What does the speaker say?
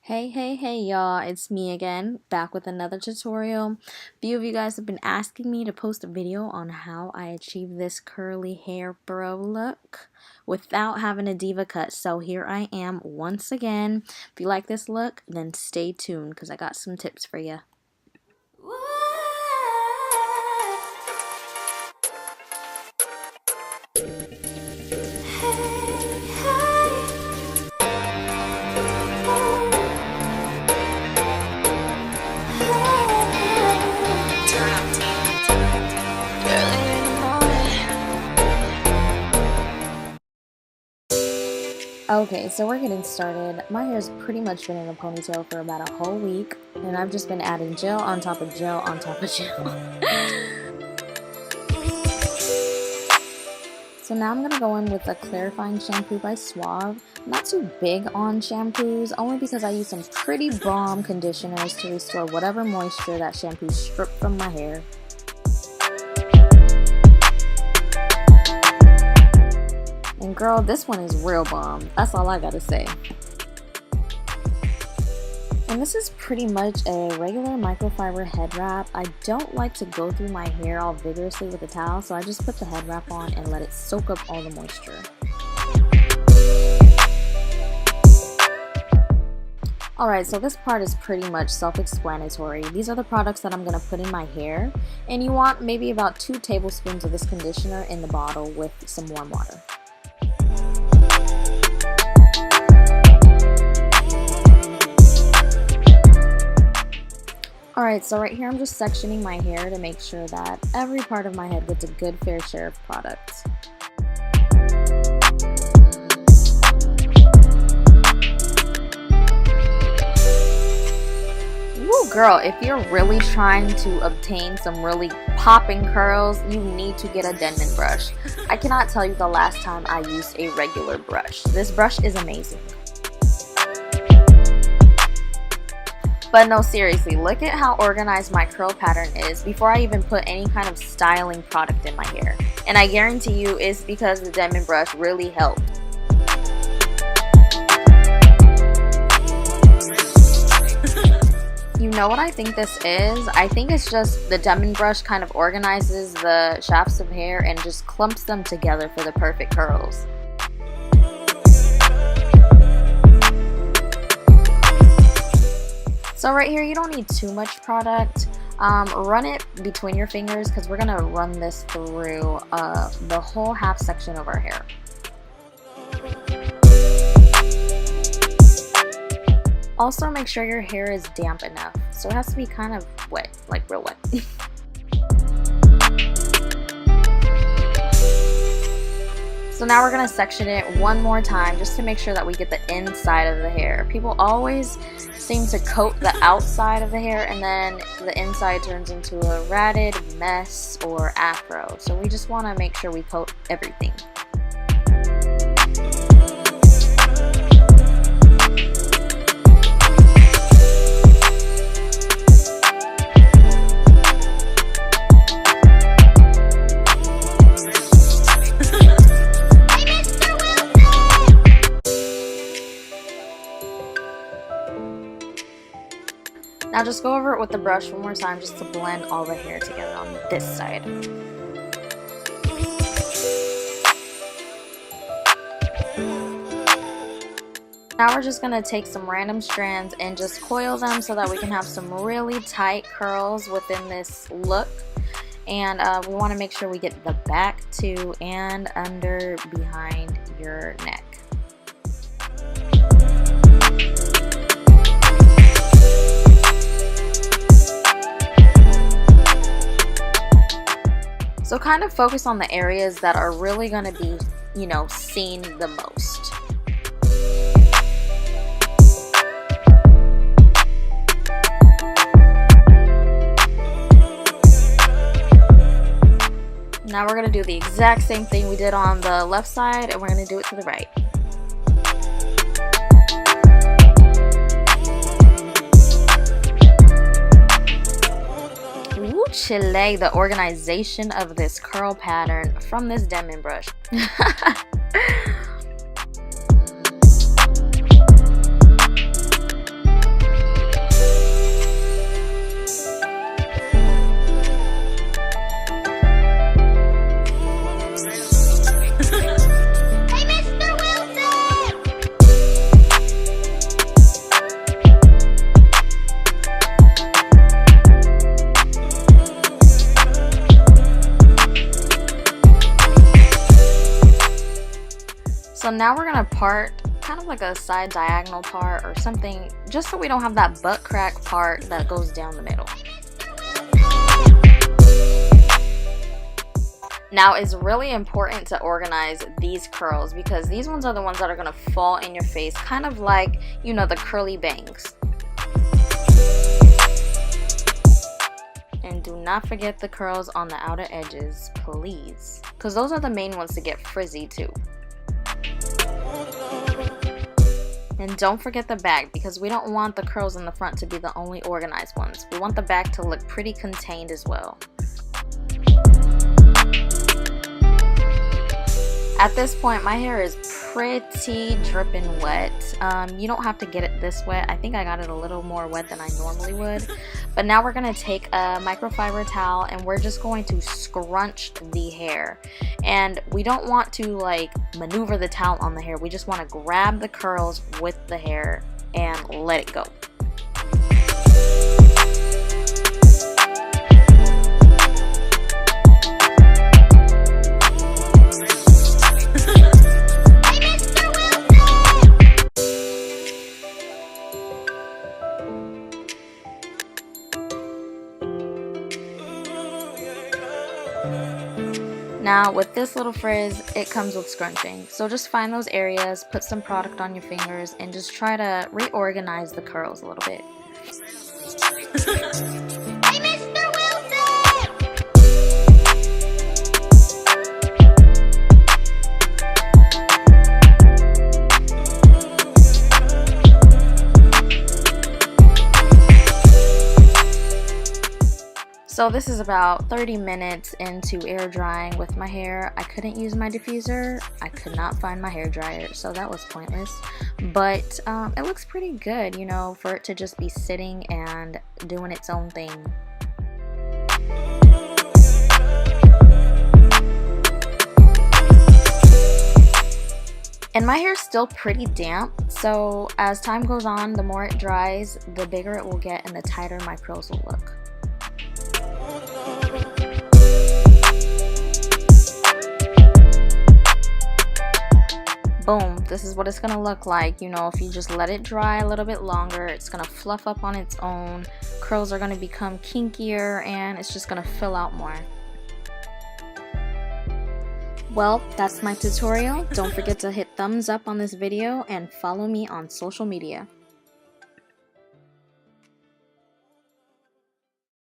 Hey y'all, it's me again, back with another tutorial. A few of you guys have been asking me to post a video on how I achieve this curly hair bro look without having a diva cut. So here I am once again. If you like this look, then stay tuned because I got some tips for you. Okay, so we're getting started. My hair's pretty much been in a ponytail for about a whole week, and I've just been adding gel on top of gel on top of gel. So now I'm going to go in with a clarifying shampoo by Suave. I'm not too big on shampoos, only because I use some pretty bomb conditioners to restore whatever moisture that shampoo stripped from my hair. And girl, this one is real bomb. That's all I gotta say. And this is pretty much a regular microfiber head wrap. I don't like to go through my hair all vigorously with a towel, so I just put the head wrap on and let it soak up all the moisture. Alright, so this part is pretty much self-explanatory. These are the products that I'm going to put in my hair, and you want maybe about 2 tablespoons of this conditioner in the bottle with some warm water. Alright, so right here I'm just sectioning my hair to make sure that every part of my head gets a good fair share of products. Woo girl, if you're really trying to obtain some really popping curls, you need to get a Denman brush. I cannot tell you the last time I used a regular brush. This brush is amazing. But no, seriously, look at how organized my curl pattern is before I even put any kind of styling product in my hair. And I guarantee you it's because the Denman brush really helped. You know what I think this is? I think it's just the Denman brush kind of organizes the shafts of hair and just clumps them together for the perfect curls. So right here, you don't need too much product. Run it between your fingers because we're going to run this through the whole half section of our hair. Also, make sure your hair is damp enough. So it has to be kind of wet, like real wet. So now we're going to section it one more time just to make sure that we get the inside of the hair. People always seem to coat the outside of the hair and then the inside turns into a ratted mess or afro. So we just want to make sure we coat everything. Now just go over it with the brush one more time just to blend all the hair together on this side. Now we're just going to take some random strands and just coil them so that we can have some really tight curls within this look. And we want to make sure we get the back too and under behind your neck. So kind of focus on the areas that are really going to be, you know, seen the most. Now we're going to do the exact same thing we did on the left side, and we're going to do it to the right. Chile, the organization of this curl pattern from this Denman brush. now we're gonna part kind of like a side diagonal part or something, just so we don't have that butt crack part that goes down the middle. Now it's really important to organize these curls because these ones are the ones that are gonna fall in your face, kind of like, you know, the curly bangs. And do not forget the curls on the outer edges, please, because those are the main ones to get frizzy too. And don't forget the back, because we don't want the curls in the front to be the only organized ones. We want the back to look pretty contained as well. At this point, my hair is pretty dripping wet. You don't have to get it this wet. I think I got it a little more wet than I normally would. But now we're going to take a microfiber towel and we're just going to scrunch the hair. And we don't want to like maneuver the towel on the hair. We just want to grab the curls with the hair and let it go. Now with this little frizz, it comes with scrunching. So just find those areas, put some product on your fingers, and just try to reorganize the curls a little bit. Hey, Mr. So this is about 30 minutes into air drying with my hair. I couldn't use my diffuser. I could not find my hair dryer, so that was pointless. But it looks pretty good, you know, for it to just be sitting and doing its own thing. And my hair's still pretty damp, so as time goes on, the more it dries, the bigger it will get and the tighter my curls will look. Boom, this is what it's gonna look like. You know, if you just let it dry a little bit longer, it's gonna fluff up on its own. Curls are gonna become kinkier and it's just gonna fill out more. Well, that's my tutorial. Don't forget to hit thumbs up on this video and follow me on social media.